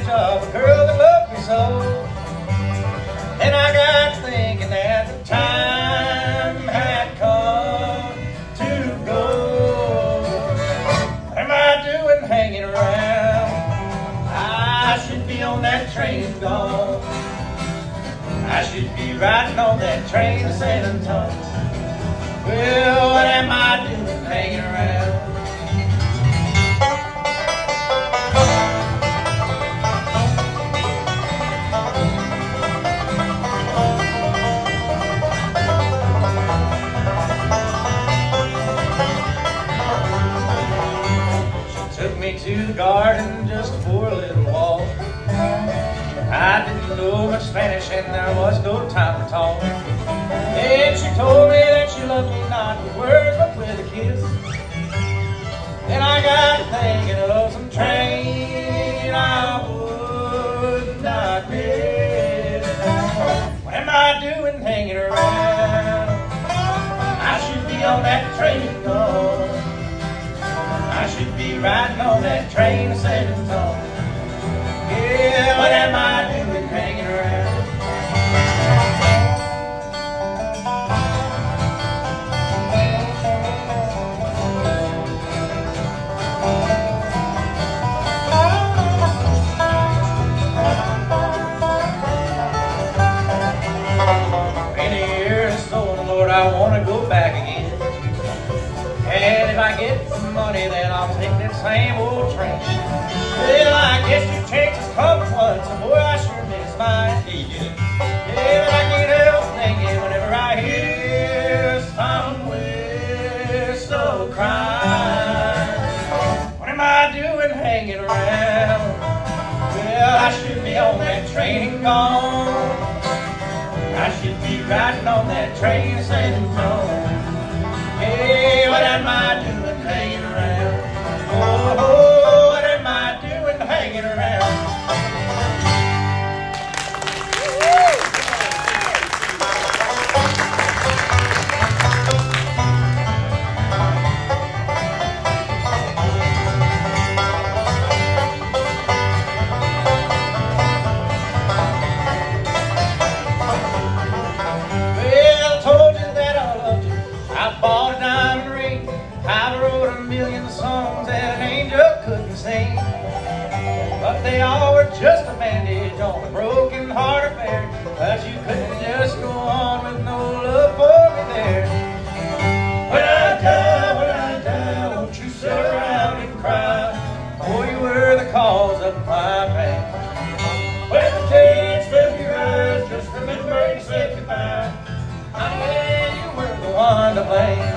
image of a girl that loved me so. And I got thinking that the time had come to go. What am I doing hanging around? I should be on that train and gone. I should be riding on that train to San Antonio. Well, what am I doing hanging around? She took me to the garden just for a little walk. I didn't know much Spanish and there was no time to talk. And she told me that she loved me not with words but with a kiss. And I got thinking of some train I would not miss. What am I doing hanging around? I should be on that train gone. I should be riding on that train to San Antonio. Yeah, what am I doing hanging around? Many years old, Lord, I want to go back again. And if I get some money, then I'll take that same old train. Well, I guess you Texas come once, and boy, I sure miss mine. Yeah, you did. Yeah, but I can't help thinking whenever I hear some whistle cry. What am I doing hanging around? Well, I should be on that train and gone. I should be riding on that train to San Antonio. Hey, what am I doing hanging around? Oh, what am I doing hanging around? Well, I told you that I loved you. I bought a diamond ring. I wrote a million songs that an angel couldn't sing. But they all were just a bandage on a broken heart affair. But you couldn't just go on with no love for me there. When I die, won't you sit around and cry? For you were the cause of my pain. When the tears fill your eyes, just remember you said goodbye. Honey, you were the one to blame.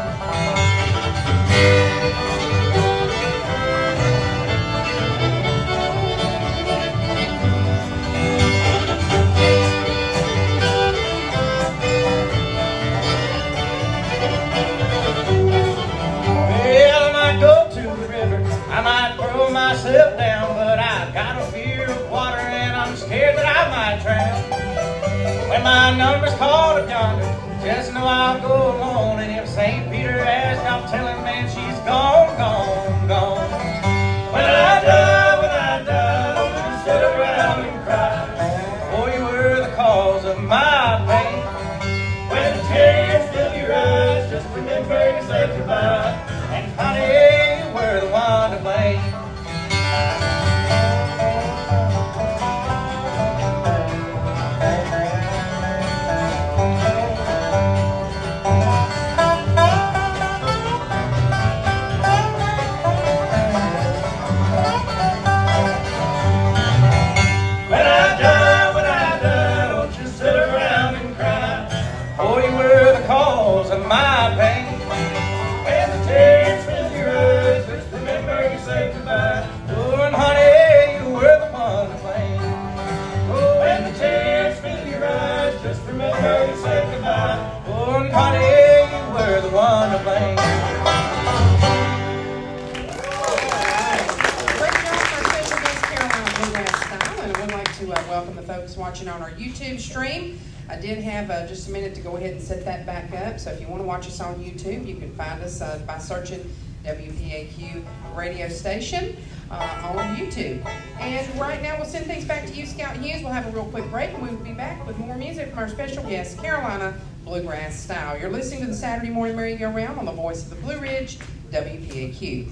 I might throw myself down, but I've got a fear of water and I'm scared that I might drown. When my number's called up yonder, just know I'll go alone. And if St. Peter asks, I'll tell him, man, she's gone, gone, gone. When I die, don't you sit around and cry. For you were the cause of my pain. When the tears fill your eyes, just remember to say goodbye. And honey, you were the one to blame. When I die, don't you sit around and cry. For you were the cause of my pain. When the tears fill your eyes, just remember you say goodbye. Oh, and honey, you were the one to blame. Oh, when the tears fill your eyes, just remember you say goodbye. Oh, and honey, you were the one to blame. Great job for our special guest, Carolina Bluegrass Style, and we'd like to welcome the folks watching on our YouTube stream. I did have just a minute to go ahead and set that back up, so if you want to watch us on YouTube, you can find us by searching WPAQ radio station on YouTube. And right now we'll send things back to you, Scout Hughes. We'll have a real quick break and we will be back with more music from our special guest, Carolina Bluegrass Style. You're listening to the Saturday Morning Merry-Go-Round on the Voice of the Blue Ridge, WPAQ.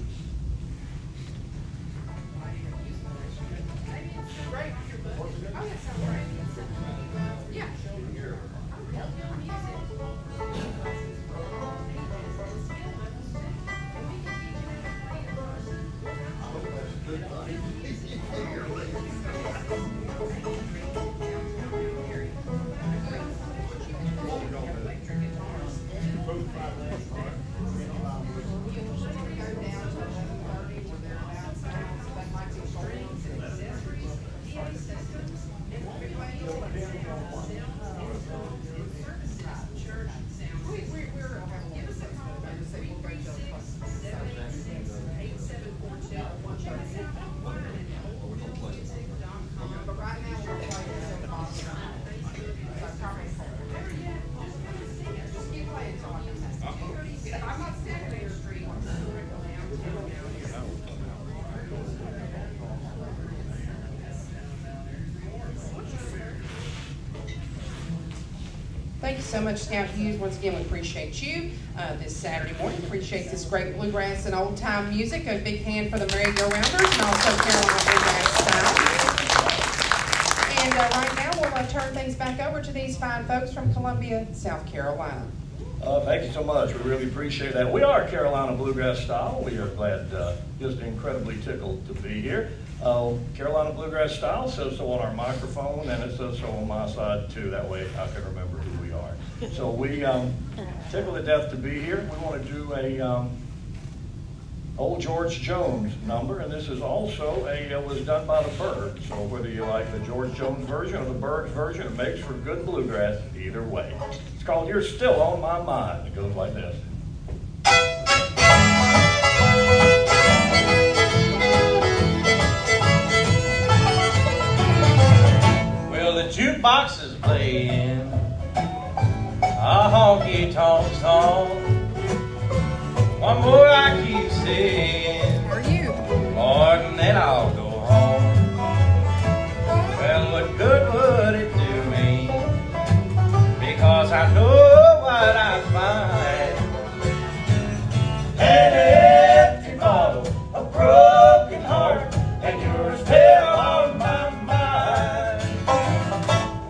Thank you so much, Scout Hughes. Once again, we appreciate you this Saturday morning. Appreciate this great bluegrass and old-time music. A big hand for the merry-go-rounders and also Carolina Bluegrass Style. And right now, we'll turn things back over to these fine folks from Columbia, South Carolina. Thank you so much. We really appreciate that. We are Carolina Bluegrass Style. We are glad, just incredibly tickled to be here. Carolina Bluegrass Style says so on our microphone, and it says so on my side too. That way I can remember who we are. So we tickled to death to be here. We want to do a old George Jones number, and this is also was done by the Byrds. So whether you like the George Jones version or the Byrds version, it makes for good bluegrass either way. It's called "You're Still on My Mind." It goes like this. Well, the jukebox is playing a honky-tonk song. One more I keep saying, How are you? Lord, and then I'll go home. Well, what good would it do me? Because I know what I find. An empty bottle, a broken heart, and you're still on my mind.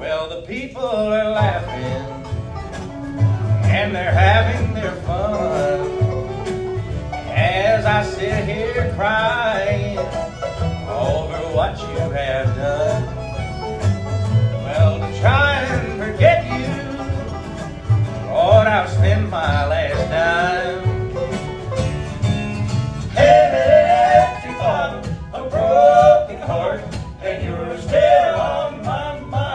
Well, the people are laughing, and they're having their fun, as I sit here crying over what you have done. Well, to try and forget you, Lord, I'll spend my last dime. An empty bottle, a broken heart, and you're still on my mind.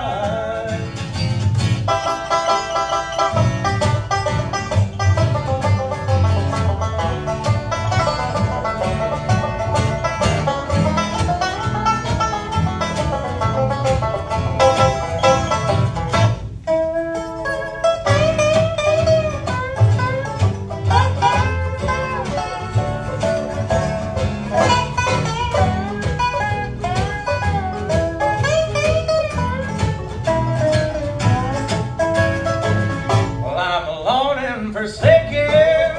Forsaken,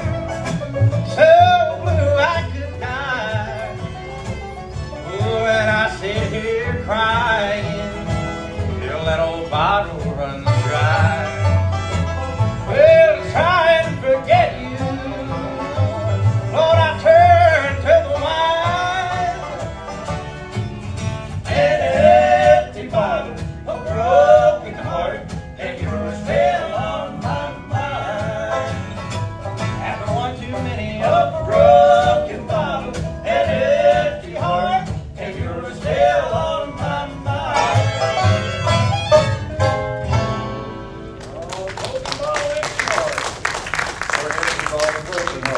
so blue I could die. When I sit here crying till that old bottle runs dry. Well, try and forget you, Lord, I turn to the wine. An empty bottle, a broken heart, and you're still on my mind. A broken bottle, an empty heart, and you're still on my mind.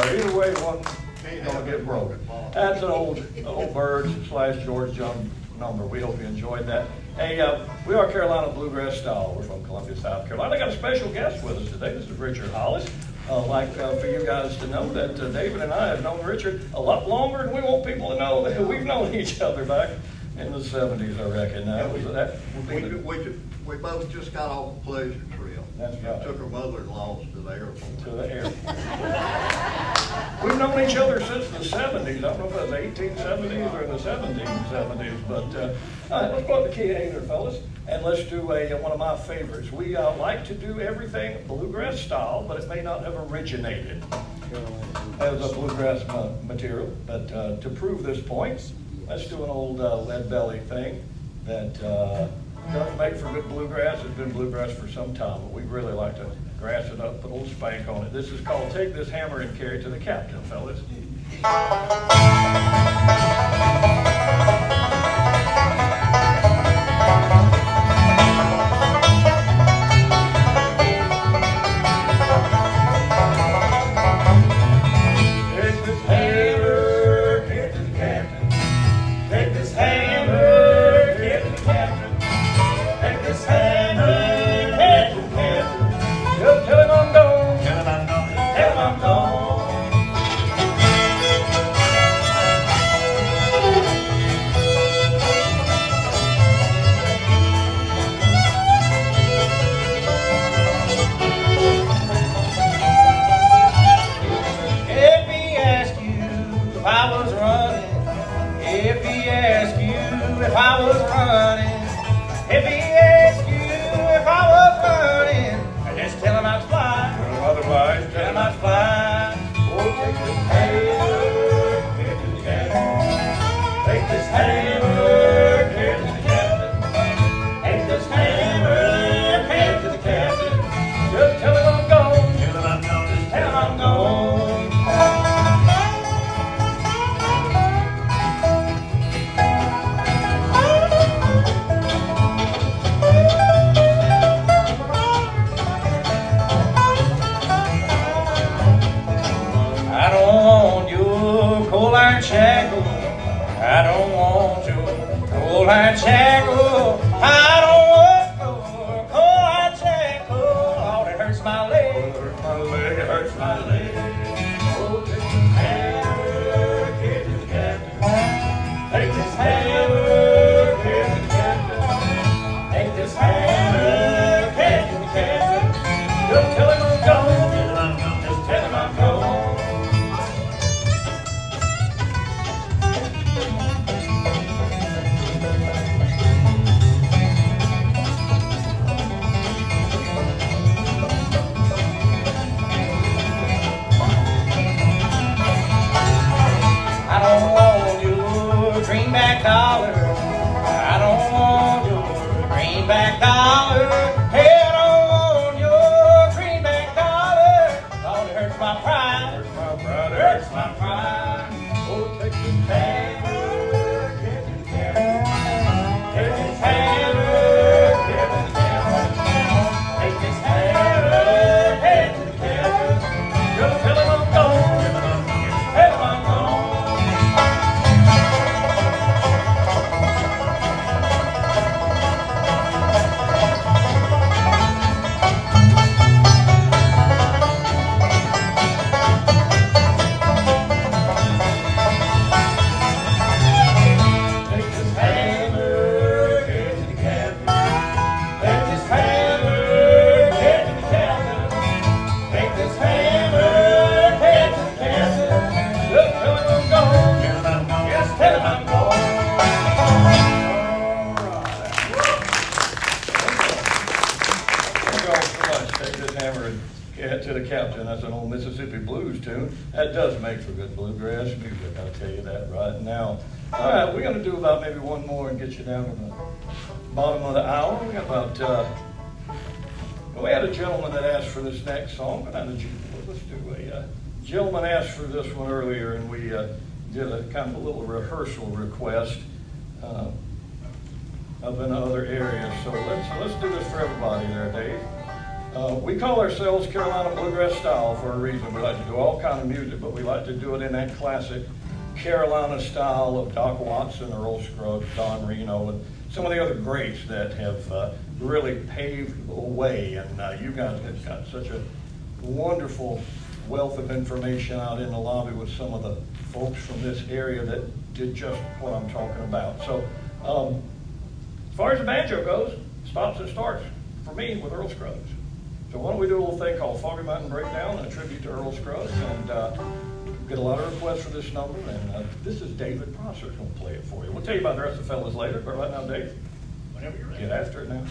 Either way, one ain't gonna get broken. That's an old Byrds / George Jones number. We hope you enjoyed that. Hey, we are Carolina Bluegrass Style. We're from Columbia, South Carolina. I got a special guest with us today. This is Richard Hollis. like for you guys to know that David and I have known Richard a lot longer, and we want people to know that we've known each other back in the 70s, I reckon. We both just got off a pleasure trail. That's right. Took our mother-in-laws to the airport. To the airport. We've known each other since the 70s. I don't know if it was the 1870s or the 1770s, but let's put the key A there, fellas, and let's do one of my favorites. We like to do everything bluegrass style, but it may not have originated as a bluegrass material. But to prove this point, let's do an old lead belly thing that does make for good bluegrass. It's been bluegrass for some time, but we really like to grass it up, put a little spank on it. This is called Take This Hammer and Carry It to the Captain, fellas. That does make for good bluegrass music, I'll tell you that right now. All right, we're going to do about maybe one more and get you down to the bottom of the hour. We got about, we had a gentleman that asked for this next song. Let's do a gentleman asked for this one earlier, and we did a kind of a little rehearsal request up in other areas. So let's do this for everybody there, Dave. We call ourselves Carolina Bluegrass Style for a reason. We like to do all kind of music, but we like to do it in that classic Carolina style of Doc Watson, Earl Scruggs, Don Reno, and some of the other greats that have really paved the way. And you guys have got such a wonderful wealth of information out in the lobby with some of the folks from this area that did just what I'm talking about. So as far as the banjo goes, stops and starts for me with Earl Scruggs. So why don't we do a little thing called Foggy Mountain Breakdown, a tribute to Earl Scruggs, and get a lot of requests for this number, and this is David Prosser's going to play it for you. We'll tell you about the rest of the fellas later, but right now, Dave, Whenever you're ready. get after it now.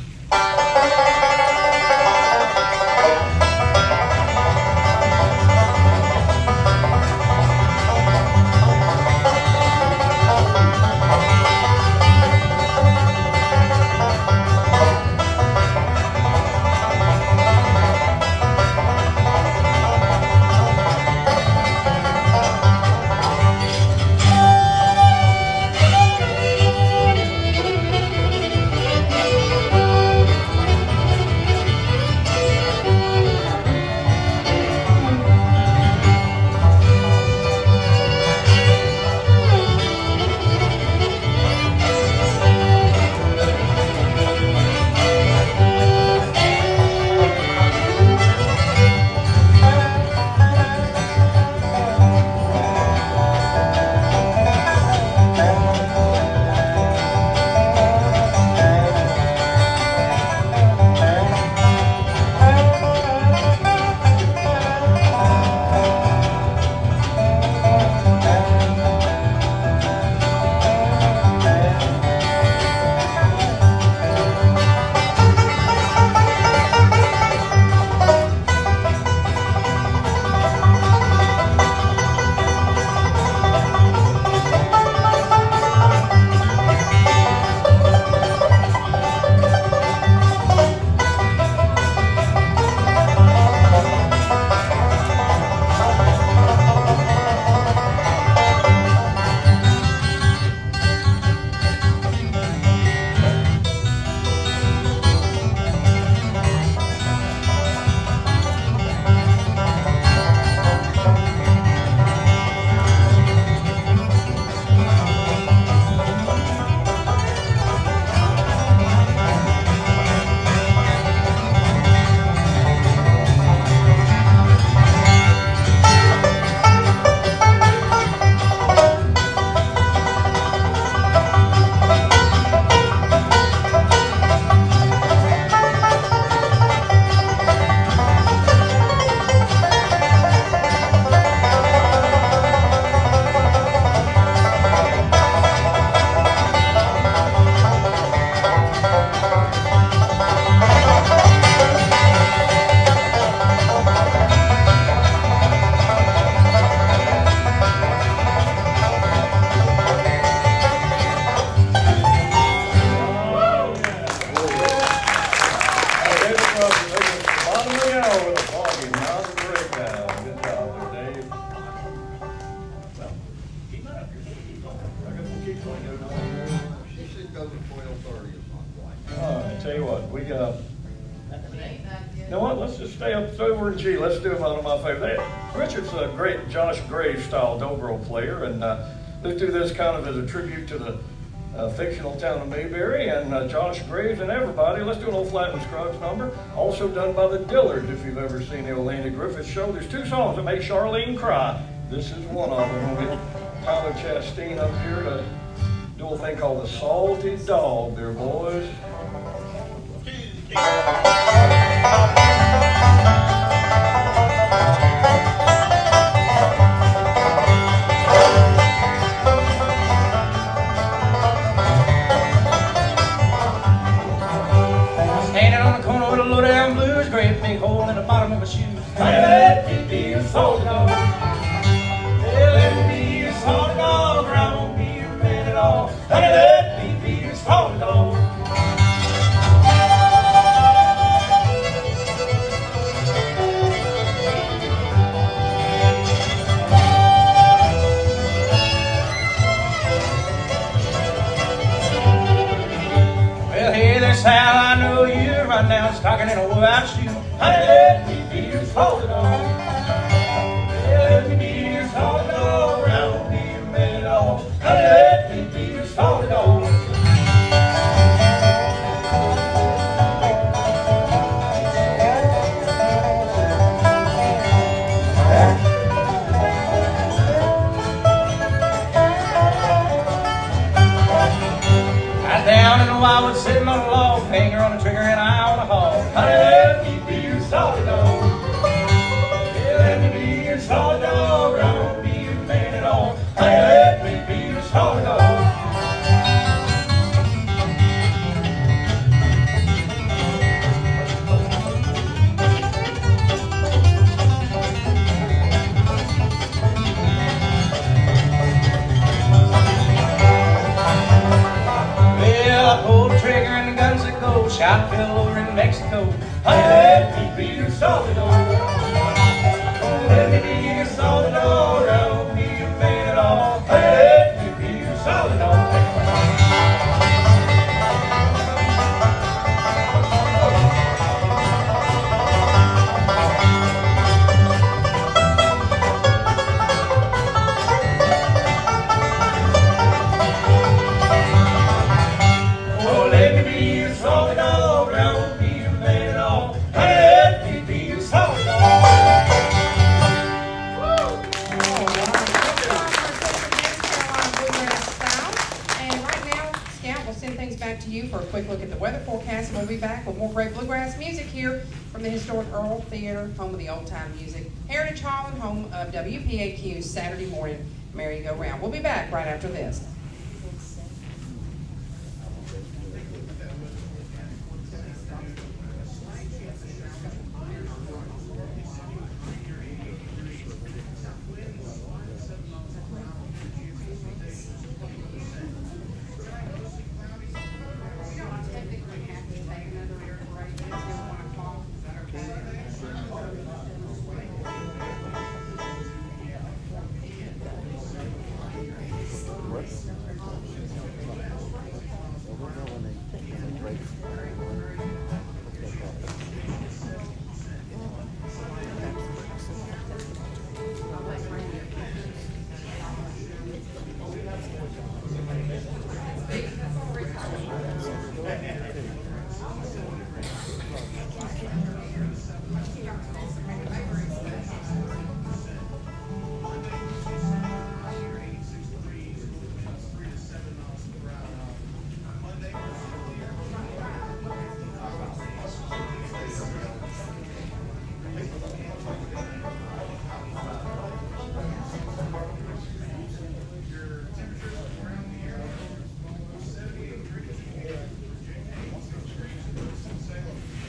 You know what? Let's just stay up over in G. Let's do one of my favorites. Richard's a great Josh Graves style dobro player, and let's do this kind of as a tribute to the fictional town of Mayberry and Josh Graves and everybody. Let's do an old Flatt and Scruggs number, also done by the Dillards. If you've ever seen the old Andy Griffith show, there's two songs that make Charlene cry. This is one of them. We'll get Tyler Chastain up here to do a thing called the Salty Dog there, boys. Standing on the corner with a low down blues, great big hole in the bottom of my shoe. Let me be a salty dog. Let me be a salty dog, or I won't be your man at all. Let me be a salty dog. Well, hey there, Sal, I know you run down stocking in a wool-out shoe. Honey, let me be your salty dog. Let me be your salty dog, or I won't be your man at all. Honey, let me be your salty dog. long finger on the trigger and eye on the hog. Honey, let me be your solid dog. Yeah, let me be your solid dog. I won't be your man at all. Honey, let me be your solid dog. Well, I pulled the trigger and the guns that go. Shot fell over in Mexico. Honey, let me be your solid dog. Let me be your solid dog. I won't be your man at all. Honey, let me be your solid dog. Oh, let me be your solid dog. I won't be your man at all. Honey, let me be your solid dog. And right now, Scout will send things back to you for a quick look at the weather forecast, and we'll be back with more great bluegrass music here from the historic Earle Theatre, home of the old-time music, Heritage Hall, and home of WPAQ's Saturday morning merry-go-round. We'll be back right after this.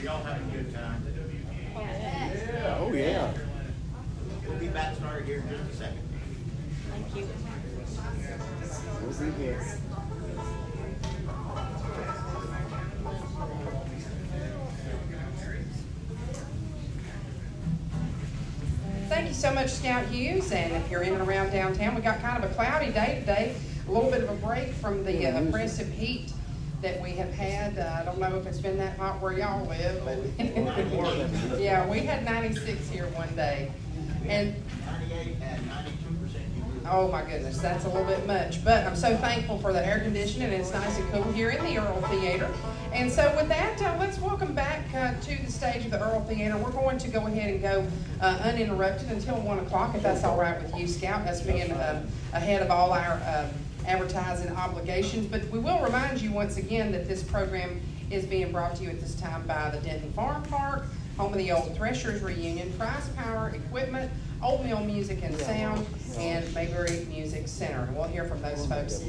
Y'all have a good time. Oh, yeah. We'll be back started here in just a second. Thank you. We'll be here. Thank you so much, Scout Hughes. And if you're in and around downtown, we got kind of a cloudy day today. A little bit of a break from the oppressive heat that we have had. I don't know if it's been that hot where y'all live, but yeah, we had 96 here one day. And 98 and 92% humidity. oh my goodness, that's a little bit much. But I'm so thankful for the air conditioning, and it's nice and cool here in the Earle Theatre. And so with that, let's welcome back to the stage of the Earle Theatre. We're going to go ahead and go uninterrupted until 1 o'clock, if that's all right with you, Scout. That's being ahead of all our advertising obligations. But we will remind you once again that this program is being brought to you at this time by the Denton Farm Park, home of the Old Threshers Reunion, Price Power Equipment, Old Mill Music and Sound, and Mayberry Music Center. And we'll hear from those folks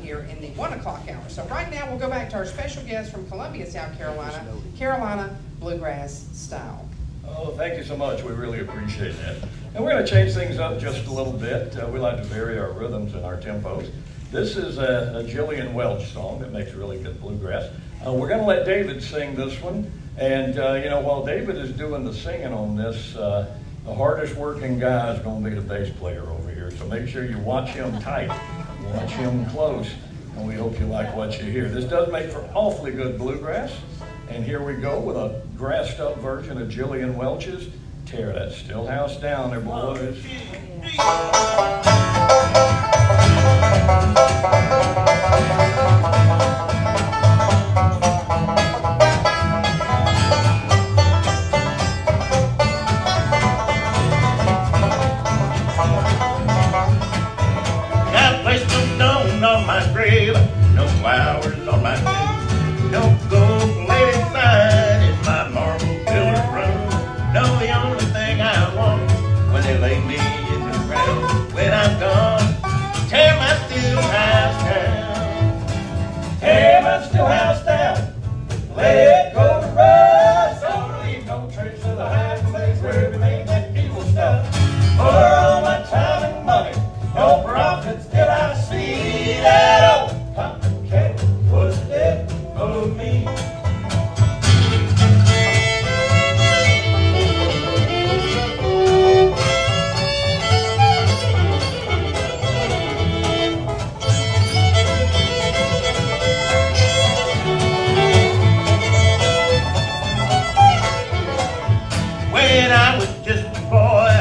here in the 1 o'clock hour. So right now we'll go back to our special guest from Columbia, South Carolina, Carolina Bluegrass Style. Oh, thank you so much. We really appreciate that. And we're going to change things up just a little bit. We like to vary our rhythms and our tempos. This is a Jillian Welch song that makes really good bluegrass. We're going to let David sing this one. And, you know, while David is doing the singing on this, the hardest working guy is going to be the bass player over here. So make sure you watch him tight, watch him close, and we hope you like what you hear. This does make for awfully good bluegrass. And here we go with a grassed up version of Jillian Welch's Tear That Still House Down there, boys. Got a place put down on my grave, no flowers on my grave. Don't go Let it go to rust. Don't leave no trace of the hiding place where we made that evil stuff. For all my time and money, no profits did I see. That old cotton kettle was dead of me. When I was just a boy,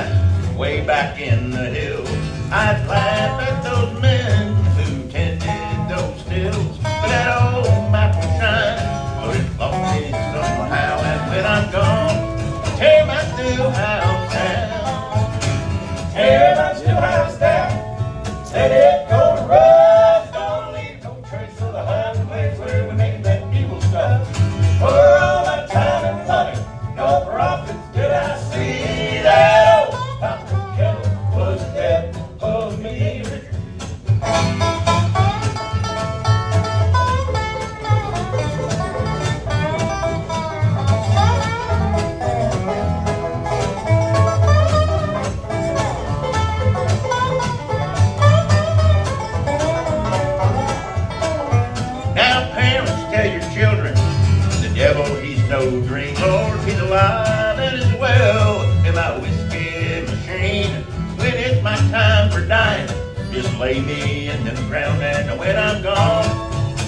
way back in the hills, I'd laugh at those men who tended those stills. But that old map will shine, but it's lost in somehow. And when I'm gone, tear my schoolhouse down. Tear my schoolhouse down. Let it go to rust. Don't leave no trace of the hiding place where we made that evil stuff. For all my time and money, no profits did I see. That old cotton kettle was dead of me. Now parents, tell your children, the devil, he's no dream. Lord, he's alive and as well in my whiskey machine. When it's my time for dying, just lay me in the ground. And when I'm gone,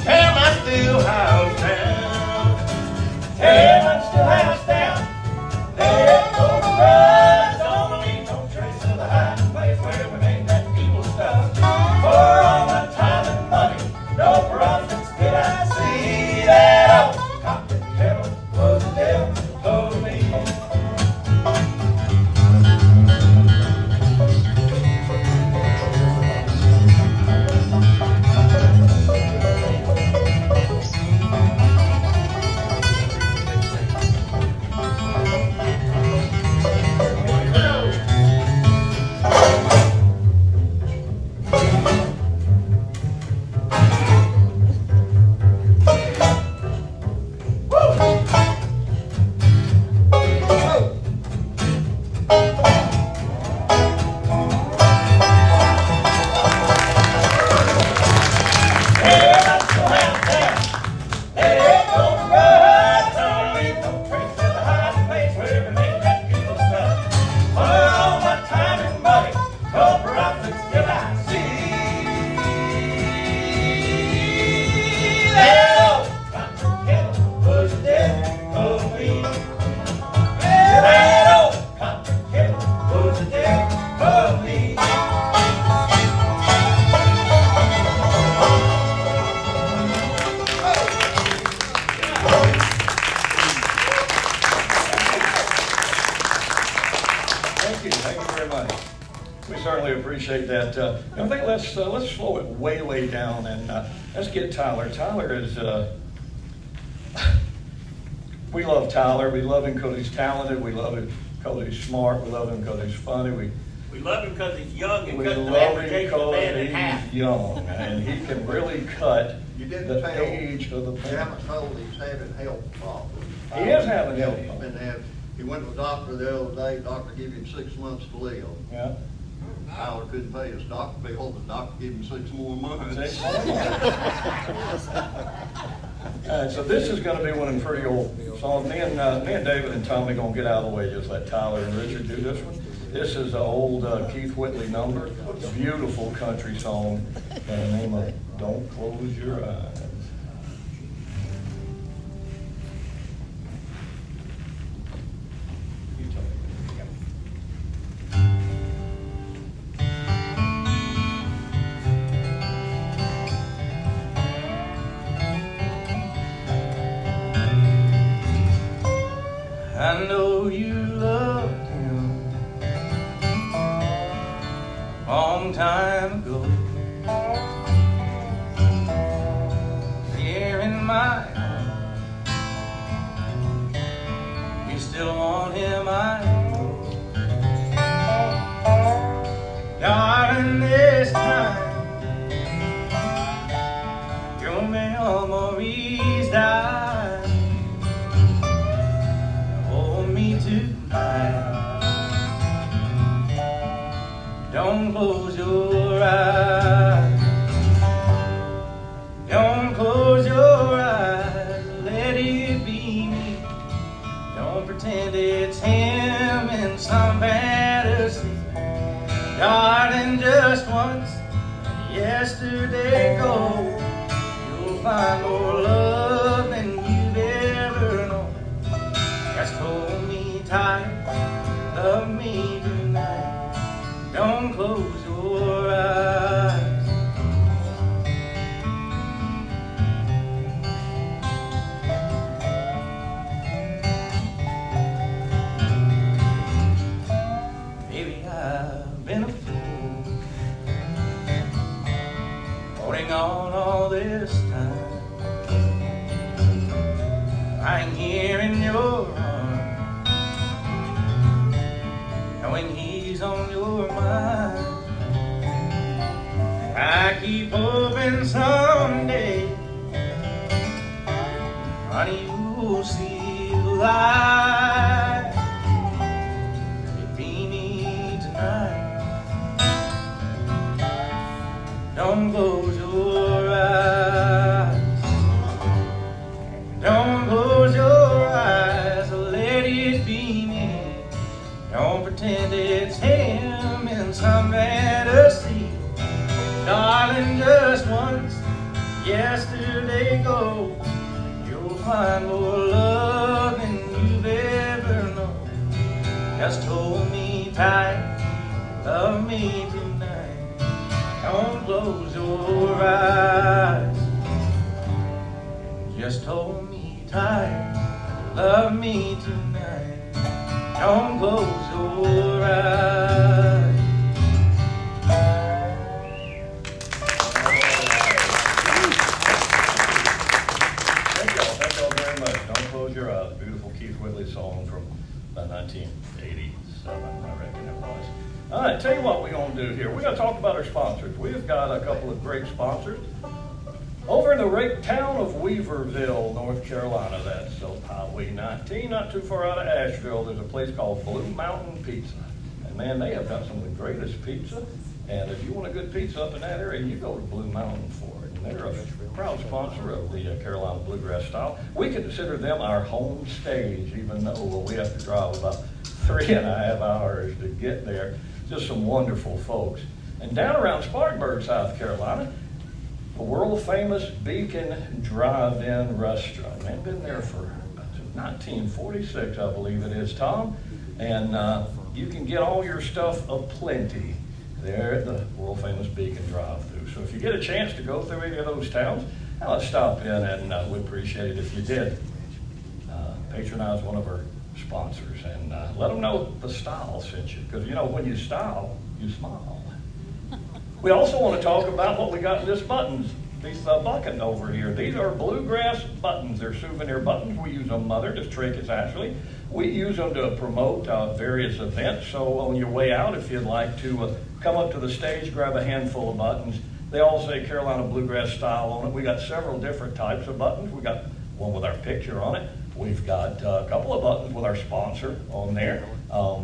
tear my schoolhouse down. Tear my schoolhouse down. Let it go to rust. Don't leave no trace of the hiding place where we made that evil stuff. For all my time and money, no profits did I see. That old cotton kettle was dead of me. Thank you very much. We certainly appreciate that. I think let's slow it way down and let's get Tyler. Tyler is, we love Tyler. We love him because he's talented. We love him because he's smart. We love him because he's funny. We love him because he's young and We cut the love him average age of the man in because half. he's young and he can really cut You didn't the tell. age of the You band. haven't told he's having health problems. He is having Yeah, health he's problems. been having, he went to the doctor the other day, doctor gave him 6 months to live. Yeah. Tyler couldn't pay his doctor bill, the doctor gave him 6 more months. So this is going to be one of them pretty old songs. Me and David and Tommy going to get out of the way. Just let Tyler and Richard do this one. This is an old Keith Whitley number. Beautiful country song by the name of Don't Close Your Eyes. You tell me. I know you loved him a long time ago. Here in my heart, you still want him, I know. Darling, this time your memories die. it be me. Don't pretend it's him in some fantasy. Darling, just once, yesterday go. You'll find more love than you've ever known. Just hold me tight, love me tonight. Don't close your eyes. Baby, I've been a fool, holding on all this time, lying here in your arms, knowing he's on your mind. I keep hoping someday, honey, you'll see the light. It be me tonight. Don't close your eyes. Don't close your eyes. Let it be me. Don't pretend it's him in some fantasy. Darling, just once, yesterday go. You'll find more love than you've ever known. Just hold me tight, love me tonight. Don't close your eyes. Just hold me tight, love me tonight. Don't close your eyes. Thank y'all very much. Don't close your eyes. Beautiful Keith Whitley song from 1987, I reckon it was. All right, tell you what we're going to do here. We're going to talk about our sponsors. We've got a couple of great sponsors. Over in the town of Weaverville, North Carolina, that's Highway 19, not too far out of Asheville, there's a place called Blue Mountain Pizza. And man, they have got some of the greatest pizza. And if you want a good pizza up in that area, you go to Blue Mountain for it. And they're a proud sponsor of the Carolina Bluegrass Style. We consider them our home stage, even though we have to drive about 3.5 hours to get there. Just some wonderful folks. And down around Spartanburg, South Carolina, the world famous Beacon Drive-In Restaurant. They've been there for 1946, I believe it is, Tom. And you can get all your stuff aplenty there at the world famous Beacon Drive-Thru. So if you get a chance to go through any of those towns, let's stop in, and we'd appreciate it if you did. Patronize one of our sponsors and let them know the style sent you. Because, you know, when you style, you smile. We also want to talk about what we got in this bucket over here. These are Bluegrass buttons. They're souvenir buttons. We use them, Mother, this trick is Ashley. We use them to promote various events. So on your way out, if you'd like to come up to the stage, grab a handful of buttons. They all say Carolina Bluegrass Style on it. We got several different types of buttons. We got one with our picture on it. We've got a couple of buttons with our sponsor on there. A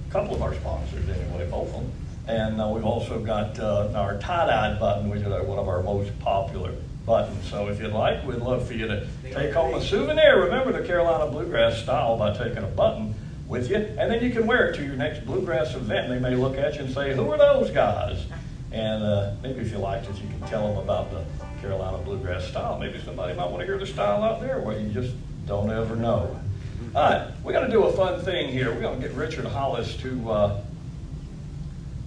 couple of our sponsors anyway, both of them. And we've also got our tie-dye button, which is one of our most popular buttons. So if you'd like, we'd love for you to take home a souvenir. Remember the Carolina Bluegrass Style by taking a button with you. And then you can wear it to your next bluegrass event. They may look at you and say, who are those guys? And maybe if you liked it, you can tell them about the Carolina Bluegrass Style. Maybe somebody might want to hear the style out there where you just don't ever know. All right, we're going to do a fun thing here. We're going to get Richard Hollis to...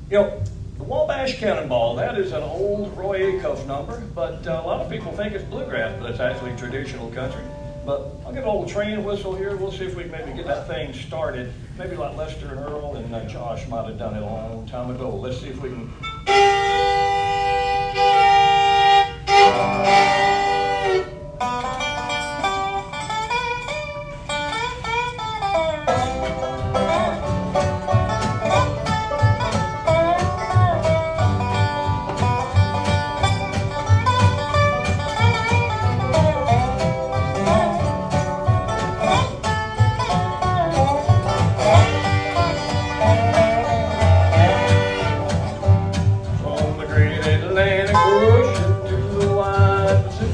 You know, the Wabash Cannonball, that is an old Roy Acuff number, but a lot of people think it's bluegrass, but it's actually traditional country. But I'll get a little train whistle here. We'll see if we can maybe get that thing started. Maybe like Lester and Earl and Josh might have done it a long time ago. Let's see if we can... From the great Atlantic Ocean to the wide Pacific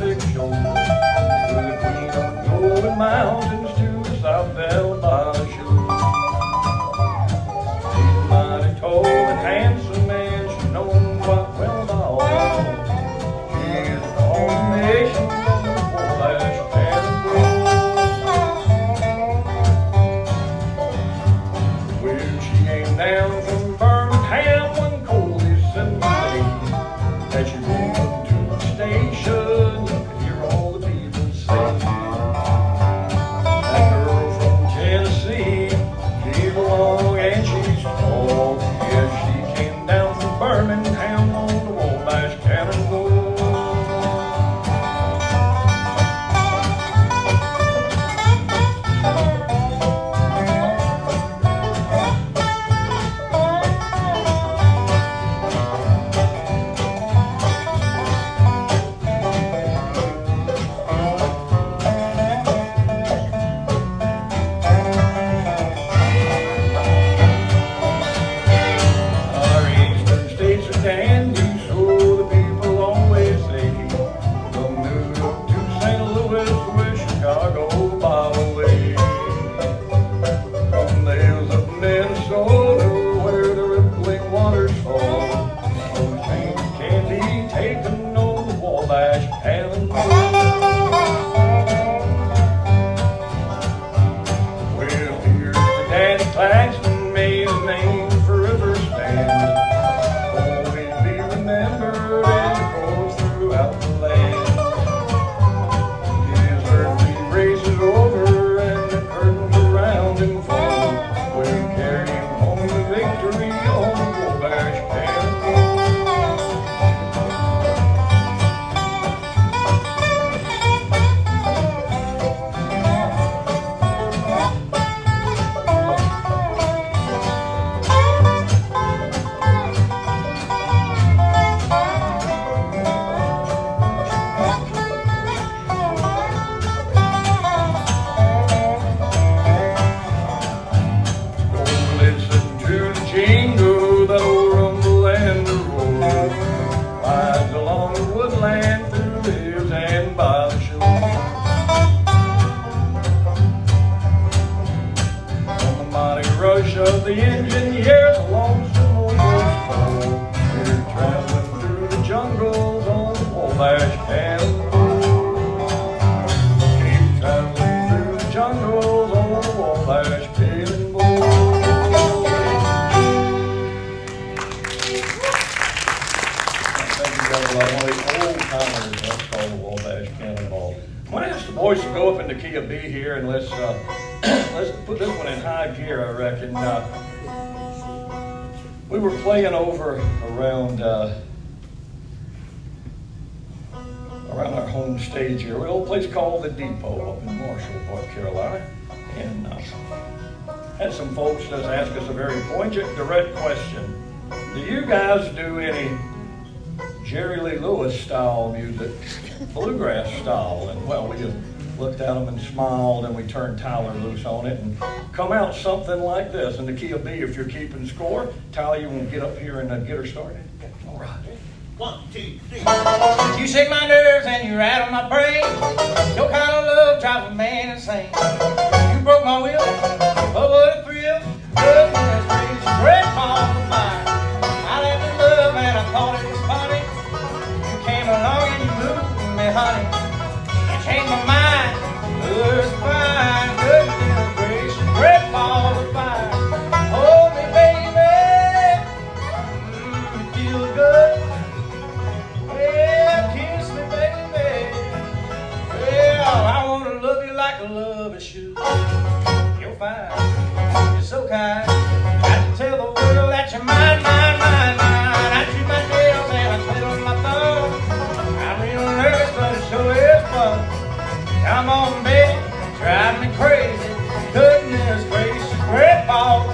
the mountains to the south Alabama shore. He's mighty tall and handsome, and she's known quite well by all. She is a combination of the Wpaq and the well, she came down from Birmingham one cold December day. As she rode up to the station, you could hear all the people sing. That girl from Tennessee, she's long and she's tall. Yes, she came down from Birmingham on the Wabash Cannonball. Our eastern states are dandy, so the people always say. From New York to St. Louis with Chicago by the way. From the hills of Minnesota where the rippling waters fall, those things can be taken on the Wabash Cannonball. Well, here's the Danny Claxton, may his name forever stand. Always be remembered and echoed throughout the land. His earthly race is over and the curtains around him fall. We'll carry him home to victory on the Wabash Cannonball. Oh, listen to the jingle that'll rumble and roar. Rides along the woodland through the hills and by the shore. On the mighty rush of the engine, hear the lonesome old voice call. We're traveling through the jungles on the Wabash Cannonball. Keep traveling through the jungles on the Wabash Cannonball. Thank you, guys. Like one of these old timers, that's called the Wabash Cannonball. I'm going to ask the boys to go up in the key of B here, and let's let's put this one in high gear, I reckon. We were playing over around our home stage here, an old place called the Depot up in Marshall, North Carolina, and had some folks just ask us a very poignant, direct question. Do you guys do any Jerry Lee Lewis style music, bluegrass style? And well, we just looked at them and smiled, and we turned Tyler loose on it and come out something like this in the key of B. If you're keeping score, Tyler, you want to get up here and get her started? All right. 1, 2, 3. You shake my nerves and you rattle my brain. Your kind of love drives a man insane. You broke my will, but what a thrill. Goodness gracious, red ball of fire. I left in love and I thought it was funny. You came along and you moved me, honey. You changed my mind. Love's fine. Goodness gracious, red ball of fire. Hold me, baby. You feel good. Well, kiss me, baby. Well, I want to love you like a lover should. You're fine. You're so kind. Got to tell the world that you're mine, mine, mine, mine. I chew my nails and I twiddle my thumb. I'm real nervous, but it sure is fun. Come on, baby. Drive me crazy. Goodness gracious, great ball.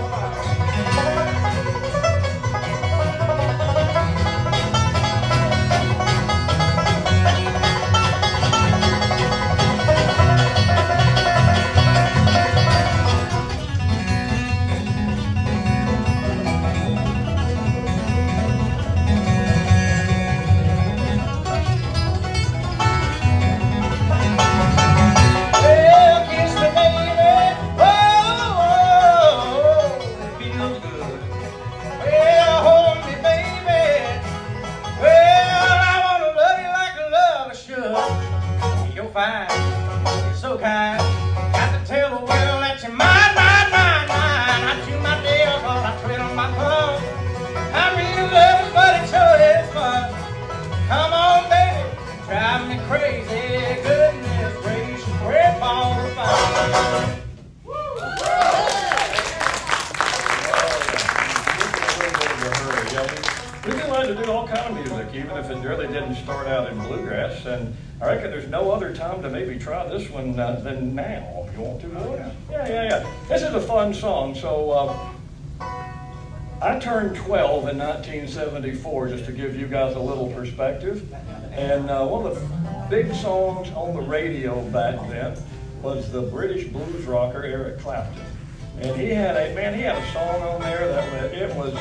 start out in bluegrass, and I reckon there's no other time to maybe try this one than now. You want to, boys? Yeah. This is a fun song. So I turned 12 in 1974, just to give you guys a little perspective. And one of the big songs on the radio back then was the British blues rocker Eric Clapton. And he had a song on there that it was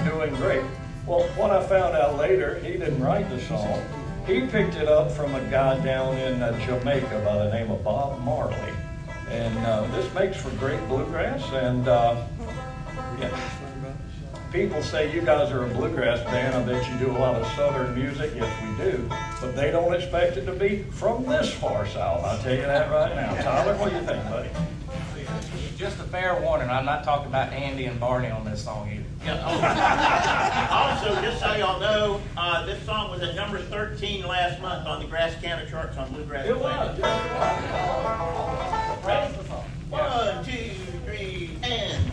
doing great. Well, what I found out later, he didn't write the song. He picked it up from a guy down in Jamaica by the name of Bob Marley. And this makes for great bluegrass. And yeah, people say you guys are a bluegrass band. I bet you do a lot of southern music. Yes, we do. But they don't expect it to be from this far south. I'll tell you that right now. Tyler, what do you think, buddy? Just a fair warning, I'm not talking about Andy and Barney on this song either. Also, just so y'all know, this song was at number 13 last month on the Grass County charts on Bluegrass. It was. Ready? 1, 2, 3, and.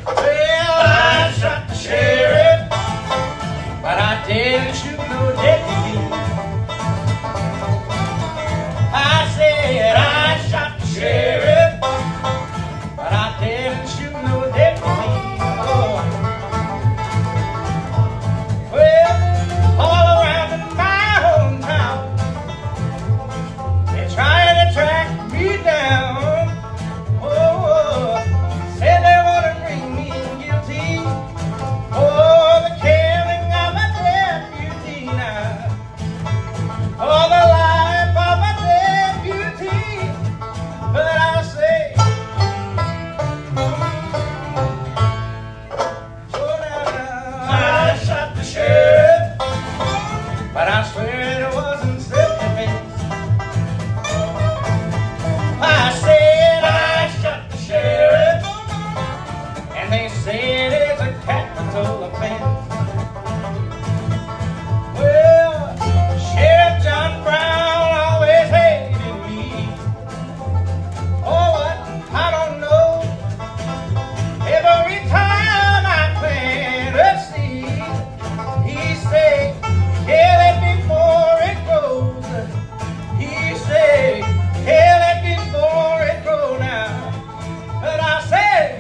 Well, I shot the sheriff, but I didn't shoot no deputy. I said I shot the sheriff, but I didn't shoot no deputy. Oh. Well, all around in my hometown, they're trying to track me down. Oh, said they want to bring me guilty. Oh, the killing of a deputy now. Oh, the life of a deputy. But I say, oh, now, I shot the sheriff, but I swear it wasn't self-defense. I said I shot the sheriff, and they said it's a capital offense. Well, Sheriff John Brown always hated me. Oh, what? I don't know. Every time I plant a seed, he say, kill it before it grows. He say, kill it before it grows now. But I say,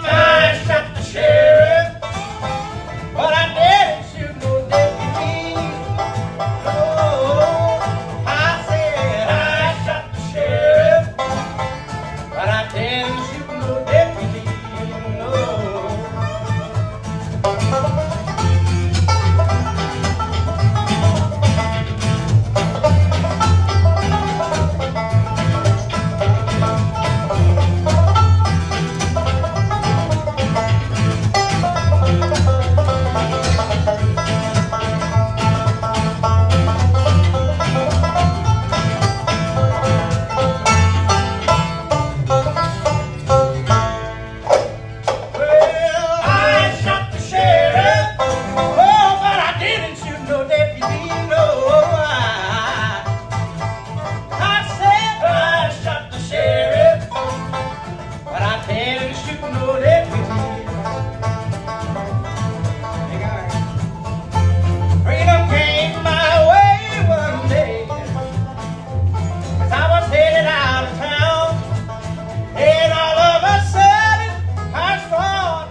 I shot the sheriff, but I didn't shoot no deputy. No, I said I shot the sheriff, but I didn't shoot no deputy. No. Well, I shot the sheriff, oh, but I didn't shoot no deputy, no. I said I shot the sheriff, but I didn't shoot no deputy. Freedom came my way one day, 'cause I was headed out of town, and all of a sudden I saw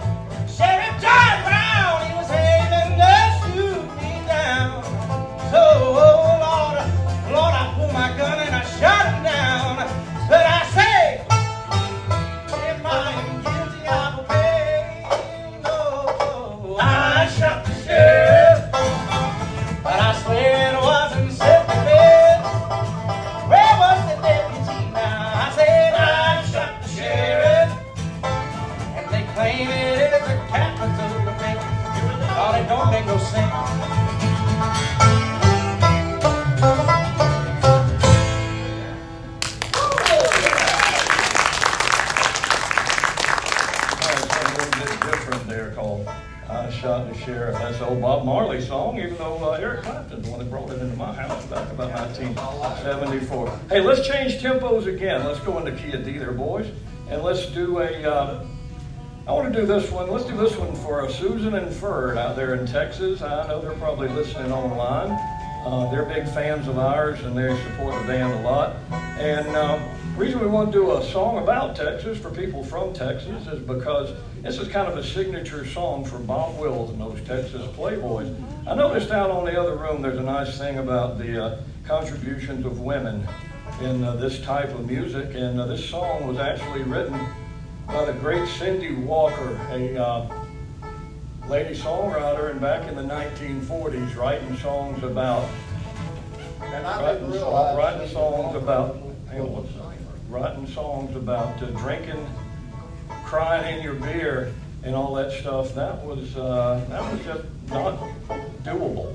Sheriff John Brown. He was aiming to shoot me down. So, oh Lord, I pulled my gun and I shot him down. But I say, if I am guilty, I will pay. No, I shot the sheriff, but I swear it wasn't self-defense. Where was the deputy now? I said I shot the sheriff, and they claim it is a capital offense. Oh, it don't make no sense. Something a little bit different there called I shot the sheriff. That's the old Bob Marley song, even though Eric Clapton's the one that brought it into my house back about 1974. Hey, let's change tempos again. Let's go into key of D there, boys. And let's do I want to do this one. Let's do this one for Susan and Ferd out there in Texas. I know they're probably listening online. They're big fans of ours, and they support the band a lot. And the reason we want to do a song about Texas for people from Texas is because this is kind of a signature song for Bob Wills and those Texas Playboys. I noticed out on the other room there's a nice thing about the contributions of women in this type of music, and this song was actually written by the great Cindy Walker, a lady songwriter, and back in the 1940s, writing songs about drinking, crying in your beer, and all that stuff. That was just not doable.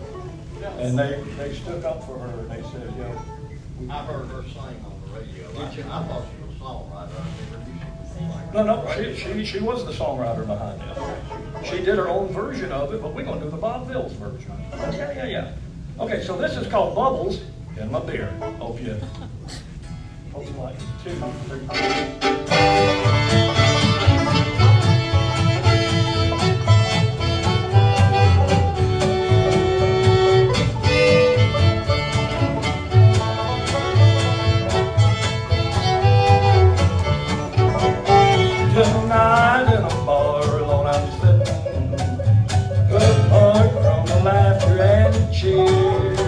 And they stuck up for her, and they said, you know, I've heard her sing on the radio. I thought she was a songwriter. I never knew she was a songwriter. No, she was the songwriter behind it. She did her own version of it, but we're going to do the Bob Wills version. Yeah. Okay, so this is called Bubbles in My Beer. Hope you like it. 2, 3, 4. Tonight in a bar alone I'm sitting, apart from the laughter and the cheer.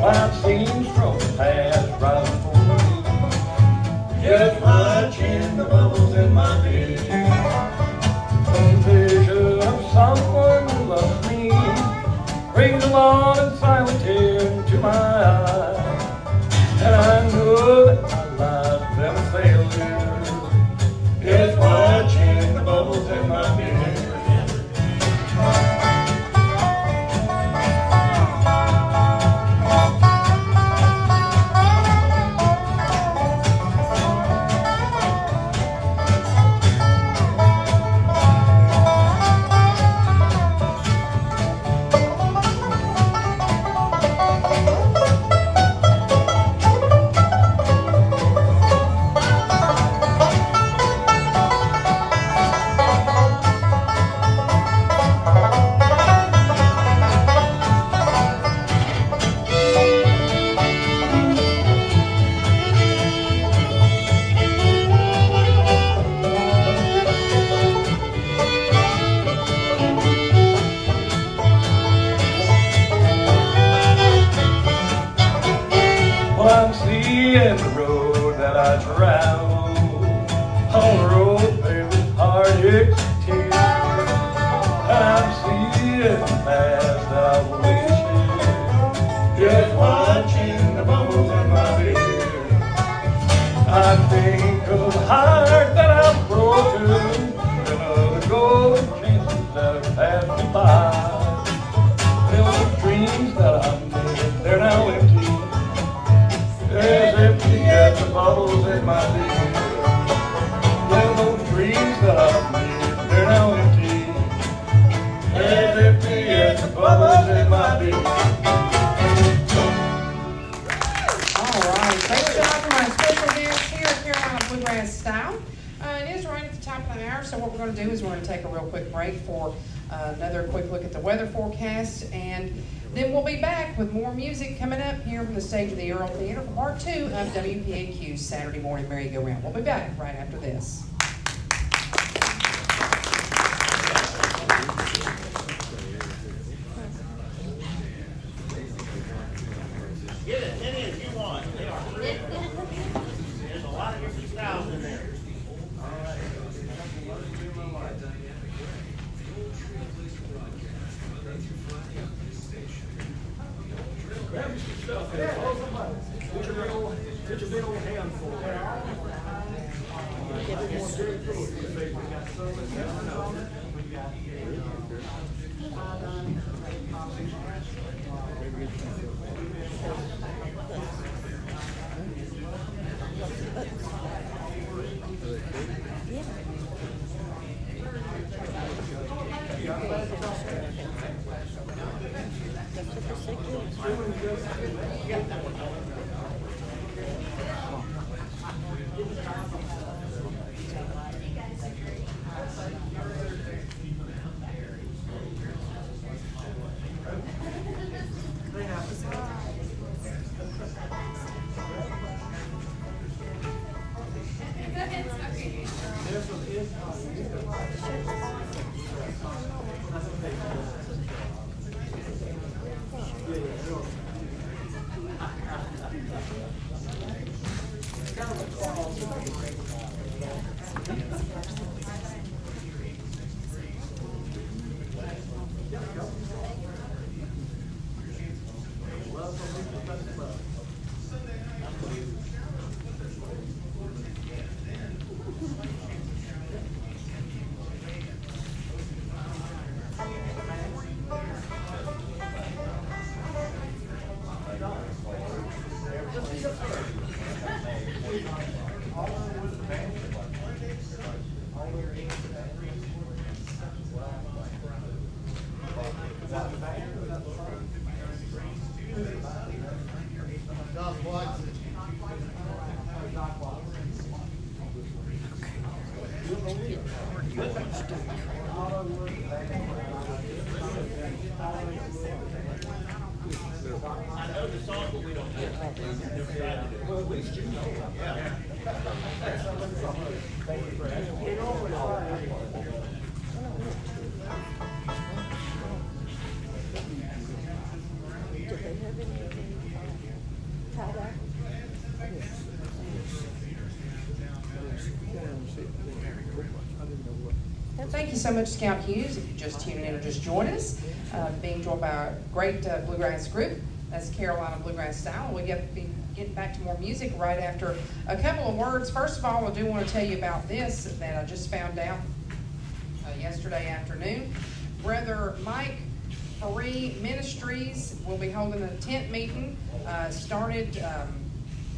Wild scenes from the past rise before me, just watching the bubbles in my beer. Some vision of someone who loves me brings a long and silent tear to my eye, and I know that my life's been a failure. Just watching the bubbles in my beer. Well, I'm seeing the road that I travel, on the road filled with heartaches and tears. And I'm seeing the past that I've wasted, just watching the bubbles in my beer. I think of the heart that I've broken, and of the golden chances that have passed me by. Those dreams that I made, they're now empty, as empty as the bubbles in my beer. Yeah, those dreams that I've made, they're now empty, as empty as the bubbles in my beer. All right, thanks John for my special guest here at Carolina Bluegrass Style. It is right at the top of the hour, so what we're going to do is we're going to take a real quick break for another quick look at the weather forecast, and then we'll be back with more music coming up here from the stage of the Earle Theatre for part 2 of WPAQ's Saturday Morning Merry-Go-Round. We'll be back right after this. Get as many as you want. They are free. There's a lot of different styles in there. Grab you some stuff here. Get your big old handful. Yeah. I know the song, but we don't know. Well, at least you know. Yeah. Do they have anything tie-dye? Thank you so much, Scout Hughes. If you're just tuning in or just joining us, being joined by a great bluegrass group. That's Carolina Bluegrass Style. We be getting back to more music right after a couple of words. First of all, I do want to tell you about this that I just found out yesterday afternoon. Brother Mike Faree Ministries will be holding a tent meeting. Started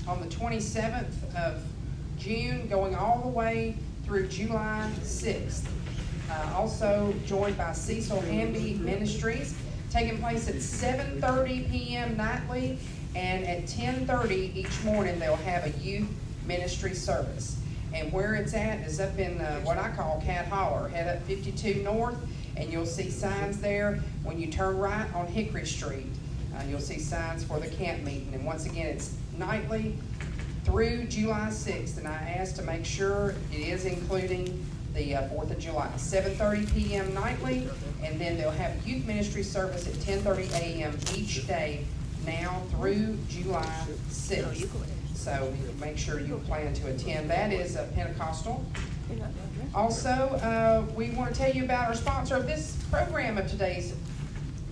on the 27th of June, going all the way through July 6th. Also joined by Cecil Hamby Ministries, taking place at 7:30 p.m. nightly, and at 10:30 each morning they'll have a youth ministry service. And where it's at is up in what I call Cat Holler. Head up 52 North, and you'll see signs there. When you turn right on Hickory Street, you'll see signs for the camp meeting. And once again, it's nightly through July 6th, and I asked to make sure it is including the 4th of July. 7:30 p.m. nightly, and then they'll have youth ministry service at 10:30 a.m. each day now through July 6th. So make sure you plan to attend. That is Pentecostal. Also, we want to tell you about our sponsor of this program of today's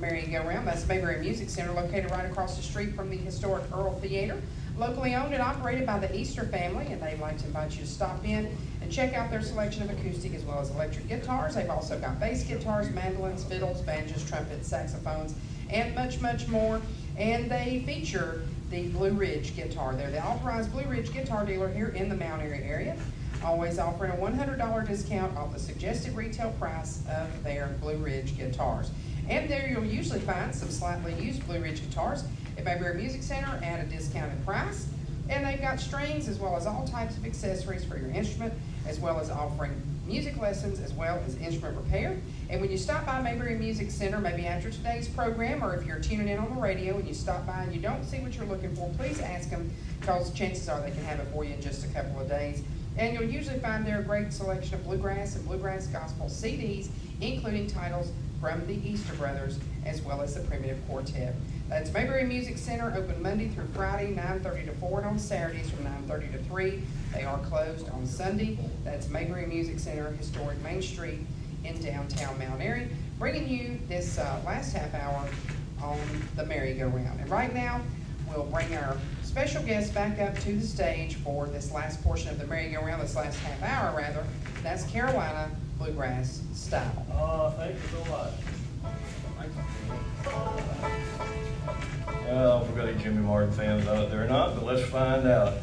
merry-go-round. That's Mayberry Music Center, located right across the street from the historic Earle Theatre. Locally owned and operated by the Easter family, and they'd like to invite you to stop in and check out their selection of acoustic as well as electric guitars. They've also got bass guitars, mandolins, fiddles, banjos, trumpets, saxophones, and much, much more. And they feature the Blue Ridge guitar. They're the authorized Blue Ridge guitar dealer here in the Mt Airy area, always offering a $100 discount off the suggested retail price of their Blue Ridge guitars. And there you'll usually find some slightly used Blue Ridge guitars at Mayberry Music Center at a discounted price. And they've got strings as well as all types of accessories for your instrument, as well as offering music lessons as well as instrument repair. And when you stop by Mayberry Music Center, maybe after today's program, or if you're tuning in on the radio and you stop by and you don't see what you're looking for, please ask them, because chances are they can have it for you in just a couple of days. And you'll usually find there a great selection of bluegrass and bluegrass gospel CDs, including titles from the Easter Brothers, as well as the Primitive Quartet. That's Mayberry Music Center, open Monday through Friday, 9:30 to 4, and on Saturdays from 9:30 to 3. They are closed on Sunday. That's Mayberry Music Center, historic Main Street in downtown Mt Airy, bringing you this last half hour on the merry-go-round. And right now, we'll bring our special guest back up to the stage for this last portion of the merry-go-round, this last half hour rather. That's Carolina Bluegrass Style. Thank you so much. I don't know if we've got any Jimmy Martin fans out there or not, but let's find out.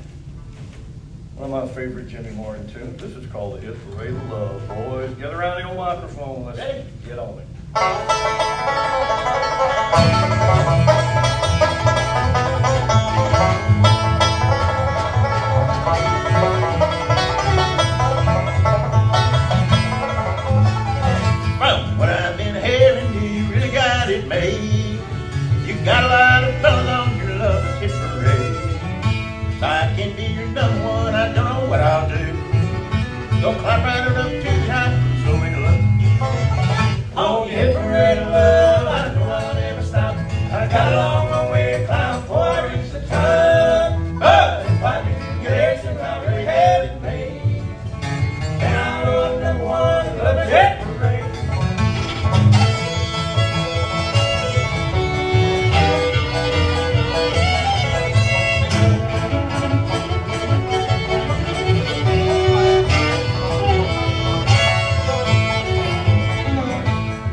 One of my favorite Jimmy Martin tunes. This is called the If Parade of Love. Boys, get around the old microphone. Let's get on it. From what I've been hearing, you really got it made. You got a lot of fellas on your love hit parade. If I can be your number one, I don't know what I'll do. Go climb right up to the top, so in love. On your hit parade of love, I know I'll never stop. I got a long, long way to climb before I reach the top. But if I do get there soon, I really have it made. And I know I'm number one in love is hit parade.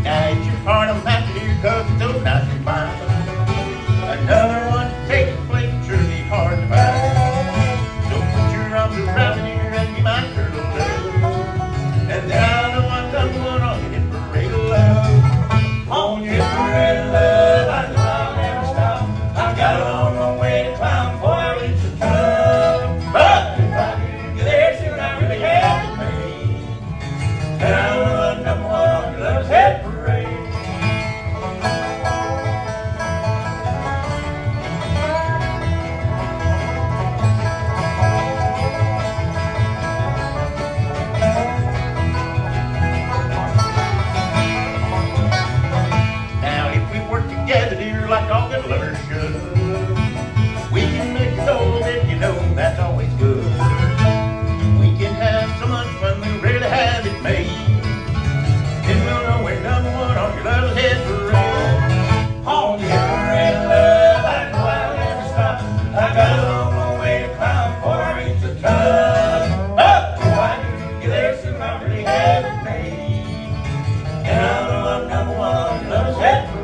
Now it's your part of Matthew, cause it's so nice and fine. Another one to take its place, surely hard to find. So put your arms around me and be my turtle dove. And then I know I'm number one on your hit parade of love. On your hit parade of love, I know I'll never stop. I got a long, long way to climb before I reach the top. But if I do get there soon, I really have it made. And I know I'm number one on your love's hit parade. Now if we work together, dear, like all good lovers should, we can make it all that you know that's always good. We can have so much fun, we'll really have it made. Then we'll know we're number one on your love's hit parade. On your hit parade of love, I know I'll never stop. I got a long, long way to climb before I reach the top. But if I do get there soon, I really have it made. And I know I'm number one on your love's hit parade.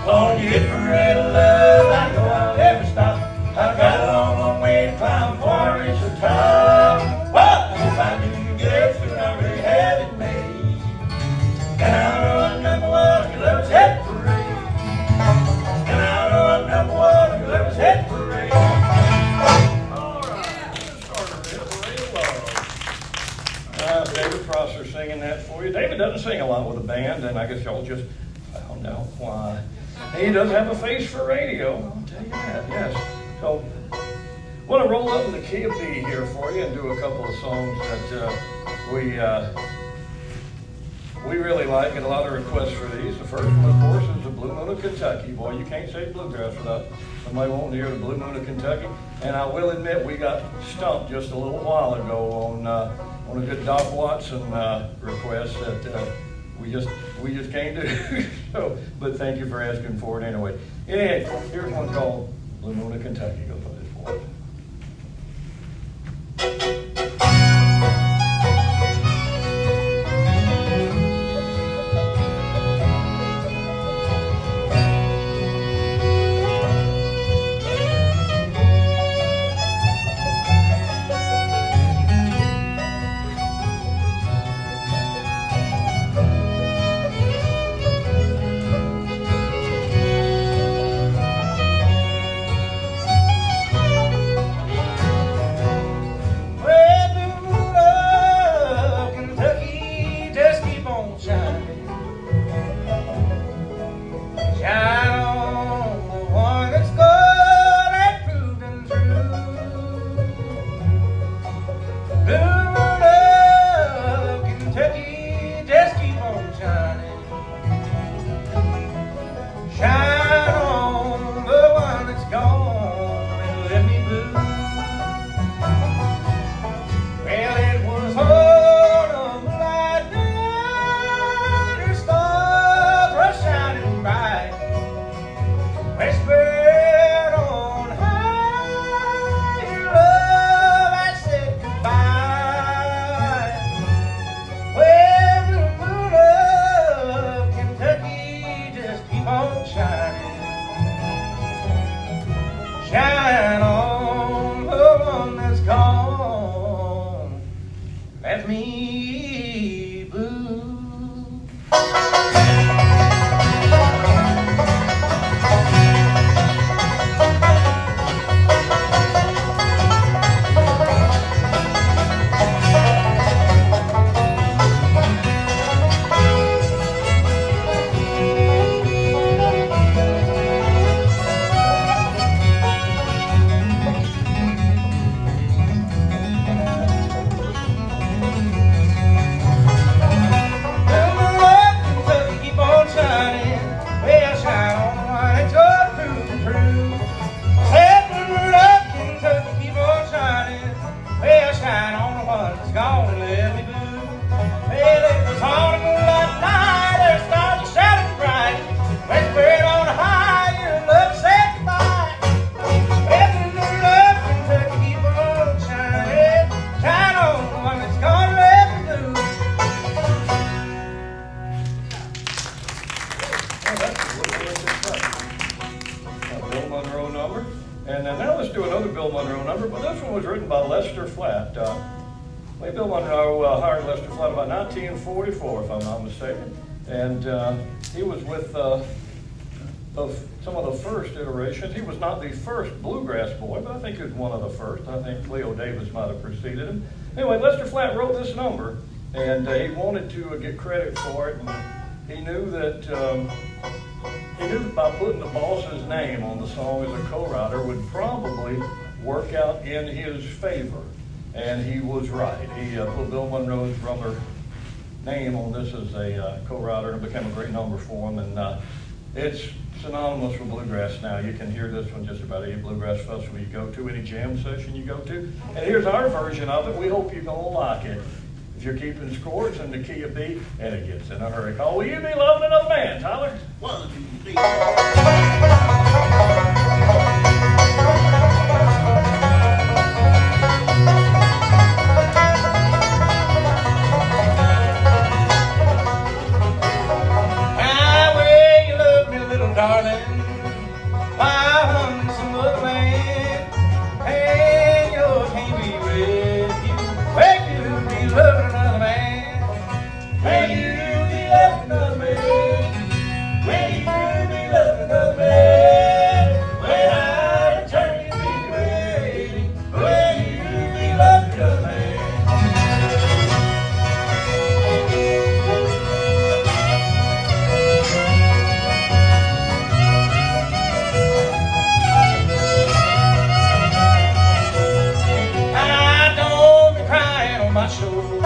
On your hit parade of love, I know I'll never stop. I've got a long, long way to climb before I reach the top. But if I do get there soon, I really have it made. And I know I'm number one on your love's hit parade. And I know I'm number one on your love's hit parade. All right, let's start our hit parade of love. David Prosser singing that for you. David doesn't sing a lot with a band, and I guess y'all just, I don't know why. He does have a face for radio, I'll tell you that, yes. So, want to roll up in the key of B here for you and do a couple of songs that we really like. Get a lot of requests for these. The first one, of course, is the Blue Moon of Kentucky. Boy, you can't say bluegrass without somebody wanting to hear the Blue Moon of Kentucky. And I will admit, we got stumped just a little while ago on a good Doc Watson request that we just can't do. So, but thank you for asking for it anyway. Yeah, here's one called Blue Moon of Kentucky. Go play this for us. Right. number. And then now let's do another Bill Monroe number, but this one was written by Lester Flatt. Bill Monroe hired Lester Flatt about 1944, if I'm not mistaken. And he was with some of the first iterations. He was not the first bluegrass boy, but I think he was one of the first. I think Cleo Davis might have preceded him. Anyway, Lester Flatt wrote this number, and he wanted to get credit for it. And he knew that by putting the boss's name on the song as a co-writer would probably work out in his favor. And he was right. He put Bill Monroe's drummer name on this as a co-writer, and it became a great number for him. And it's synonymous with bluegrass now. You can hear this one just about any bluegrass festival you go to, any jam session you go to. And here's our version of it. We hope you're going to like it. If you're keeping score, it's in the key of B, and it gets in a hurry. Call, will you be loving another man, Tyler? 1, 2, 3. Darling, I'm some other man, and you can't be with you. Well, you'll be loving another man. Well, you'll be loving another man. Well, you'll be loving another man. When I return, you'll be waiting. Well, you'll be loving another man. My shoulder,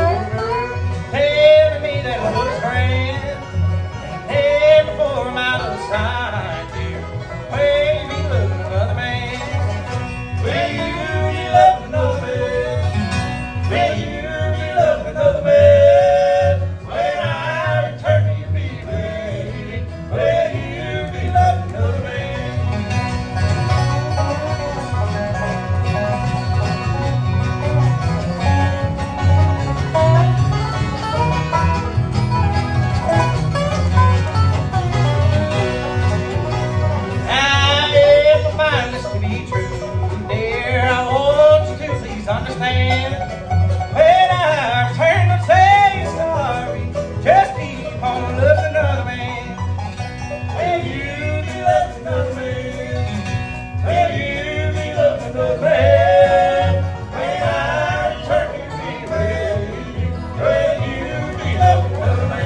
telling me that I was grand, and before I'm out of sight, dear, well, you be loving another man. Well, you be loving another man. Well, you be loving another man. When I return, you be waiting. Well, you be loving another man. Understand when I return to say sorry, just keep on loving another man. Will you be loving another man? Will you be loving another man? When I return to be waiting, will you be loving another man?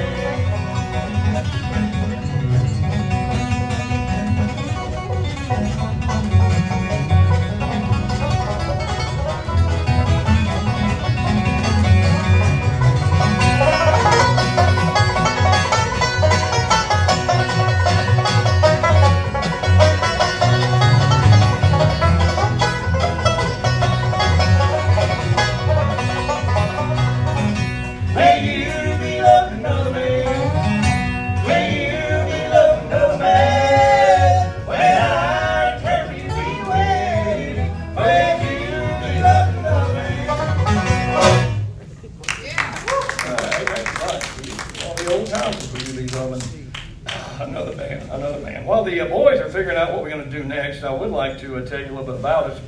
Another man. While the boys are figuring out what we're going to do next, I would like to tell you a little bit about it.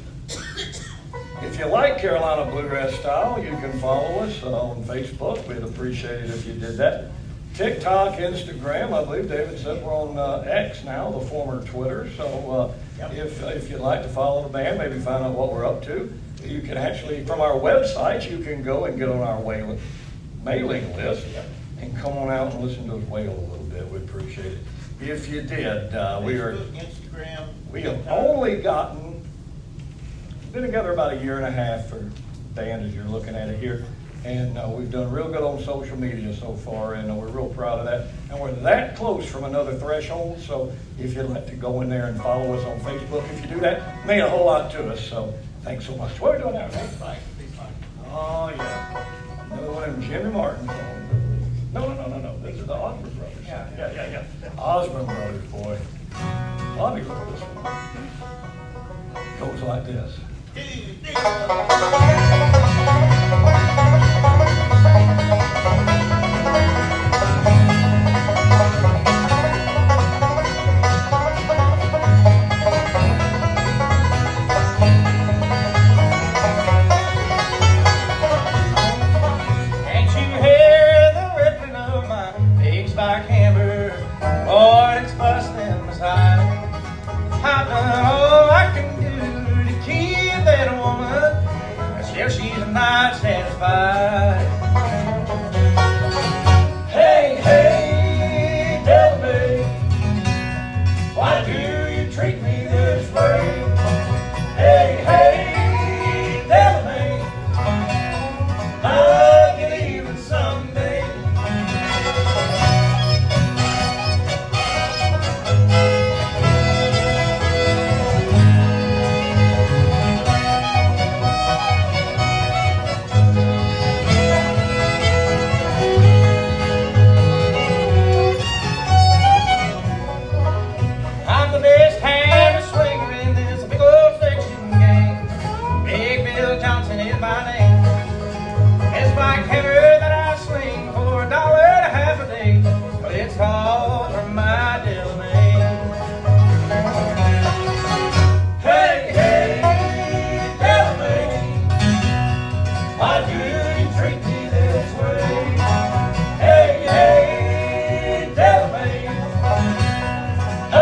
If you like Carolina Bluegrass Style, you can follow us on Facebook. We'd appreciate it if you did that. TikTok, Instagram, I believe David said we're on X now, the former Twitter. So if you'd like to follow the band, maybe find out what we're up to, you can actually, from our website, you can go and get on our mailing list and come on out and listen to us wail a little bit. We'd appreciate it. If you did, Instagram. We have only been together about a year and a half for band, as you're looking at it here, and we've done real good on social media so far, and we're real proud of that. And we're that close from another threshold, so if you'd like to go in there and follow us on Facebook, if you do that, it means a whole lot to us. So thanks so much. What are we doing now, right? Oh yeah, another one of them Jimmy Martin songs. No. This is the Osborne Brothers. Yeah. Osborne Brothers, boy. Bobby wrote this one. Goes like this. inside. I've done all I can do to keep that woman, still she's not satisfied. Hey, hey, tell me, why do you treat me this way? Hey, hey, tell me, I can even someday. I'm the best hammer swinger in this big old section game. Big Bill Johnson is my name. It's like hammer that I swing for $1.50 a day, but it's all from my domain. Hey, hey, tell me, why do you treat me this way? Hey, hey, tell me, I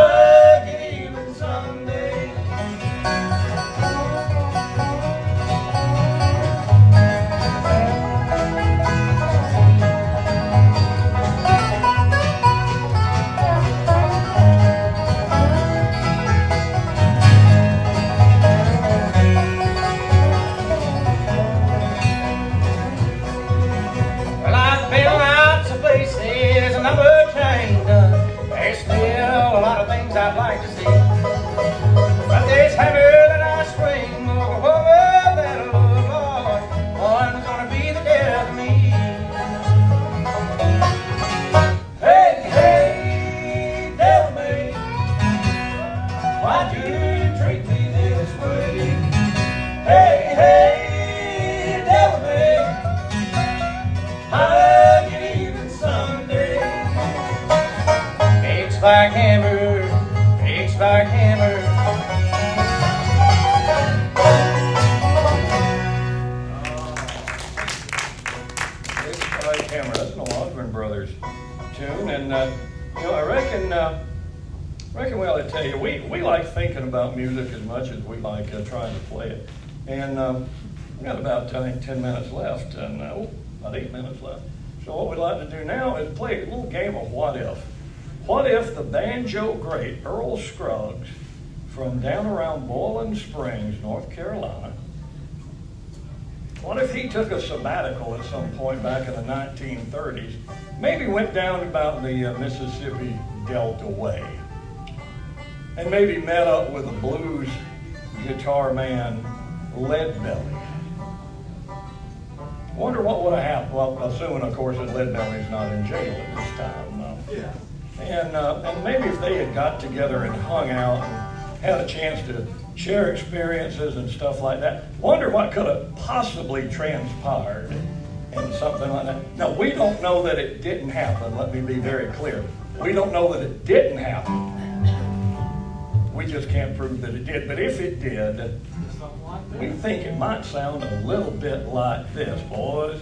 can even someday. Well, I've been lots of places and never changed. There's still a lot of things I'd like to see. But this hammer that I swing, oh, that Lord, one's gonna be the death of me. Hey, hey, tell me, why do you treat me this way? Hey, hey, tell me, I can even someday. Big spike hammer, big spike hammer. Big Spike Hammer, that's an Osborne Brothers tune, and I reckon well, I tell you, we like thinking about music as much as we like trying to play it. And we got about 10 minutes left, and about 8 minutes left. So what we'd like to do now is play a little game of what if. What if the banjo great Earl Scruggs from down around Boiling Springs, North Carolina, what if he took a sabbatical at some point back in the 1930s, maybe went down about the Mississippi Delta way, and maybe met up with a blues guitar man, Leadbelly. Wonder what would have happened. Well, assuming, of course, that Leadbelly's not in jail at this time. Yeah. And maybe if they had got together and hung out and had a chance to share experiences and stuff like that, wonder what could have possibly transpired in something like that. Now, we don't know that it didn't happen. Let me be very clear. We don't know that it didn't happen. We just can't prove that it did. But if it did, we think it might sound a little bit like this, boys.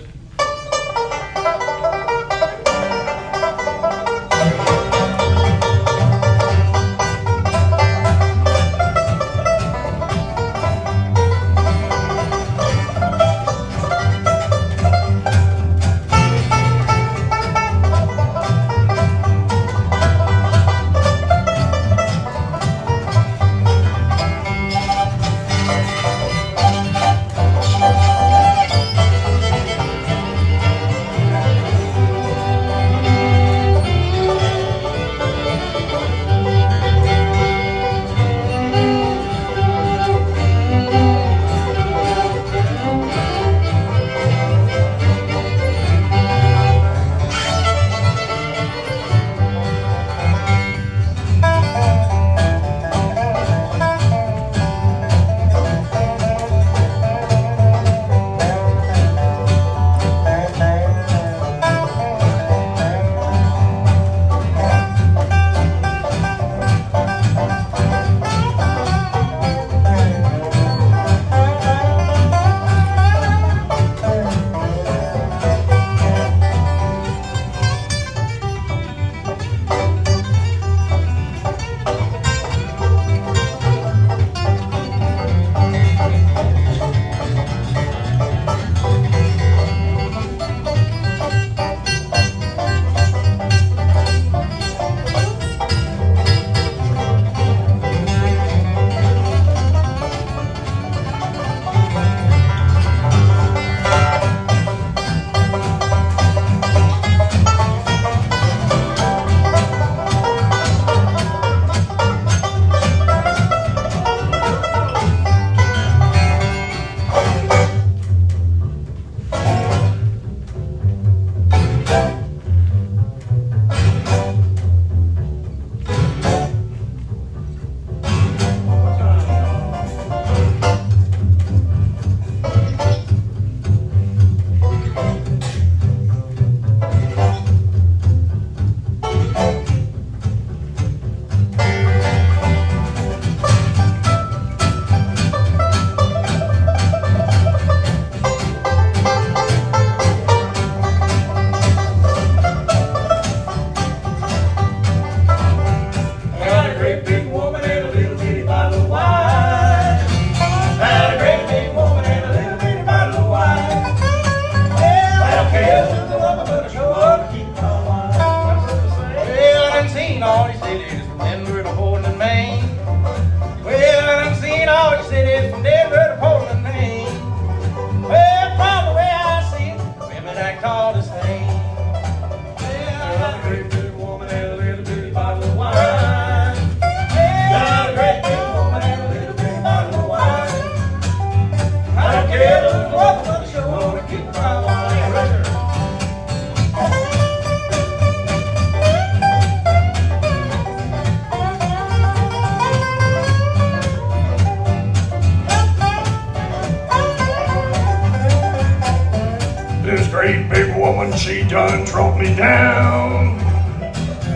she done drunk me down.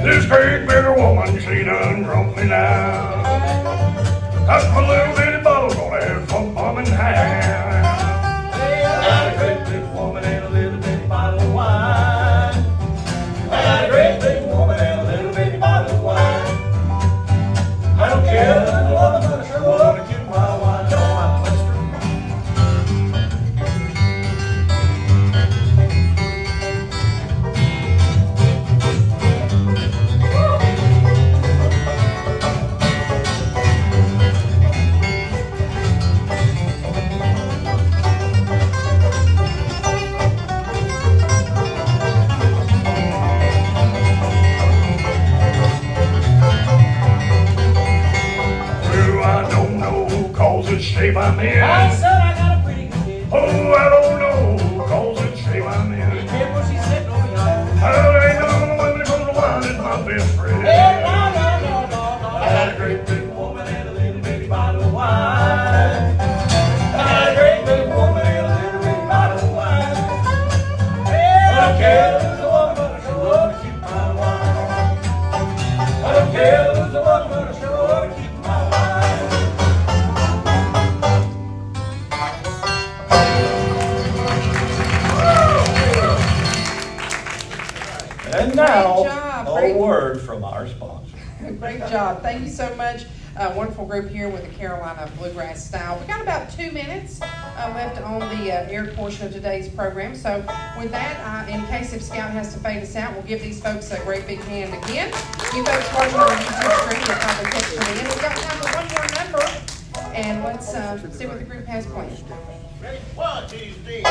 This great bigger woman, she done drunk me down. Cause my little bitty bottle gonna have some bomb in hand. I got a great big woman and a little bitty bottle of wine. I got a great big woman and a little bitty bottle of wine. I don't care if the woman, but I sure wanna keep my wine. Come on, Lester. Shape I'm in. I said I got a pretty good kid. Oh, I don't know, cause it's shape I'm in. Careful, she's sitting over yonder. Well, ain't none of the women gonna wine is my best friend. Hey, no. I got a great big woman and a little bitty bottle of wine. I got a great big woman and a little bitty bottle of wine. I don't care who's the woman, but I sure wanna keep my wine. I don't care who's the woman, but I sure wanna keep my wine. And now, Great job. a Great. word from our sponsor. Great job. Thank you so much. Wonderful group here with the Carolina Bluegrass Style. We got about 2 minutes left on the air portion of today's program. So with that, in case if Scout has to fade us out, we'll give these folks a great big hand again. You folks watching on the YouTube screen, you'll probably catch them in. We've got time for one more number, and let's see what the group has planned. Ready? 1, 2, 3.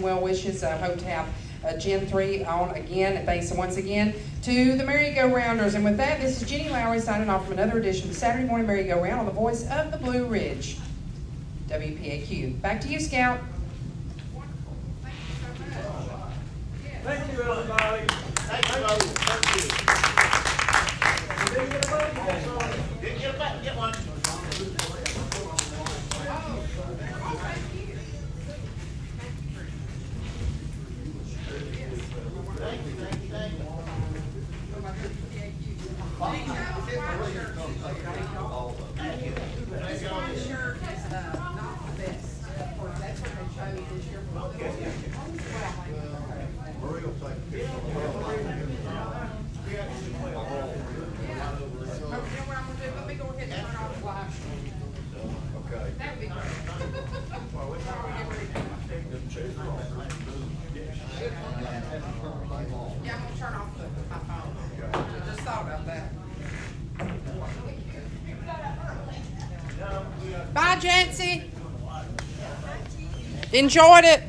well wishes. I hope to have Gen 3 on again. And thanks once again to the merry-go-rounders. And with that, this is Jenny Lowry signing off from another edition of the Saturday Morning Merry-Go-Round on the voice of the Blue Ridge, WPAQ. Back to you, Scout. Wonderful. Thank you so much. Thank you, everybody. Thank you. Get one. Yeah, I'm gonna turn off my phone. I just thought about that. Bye, Jancy. Enjoyed it.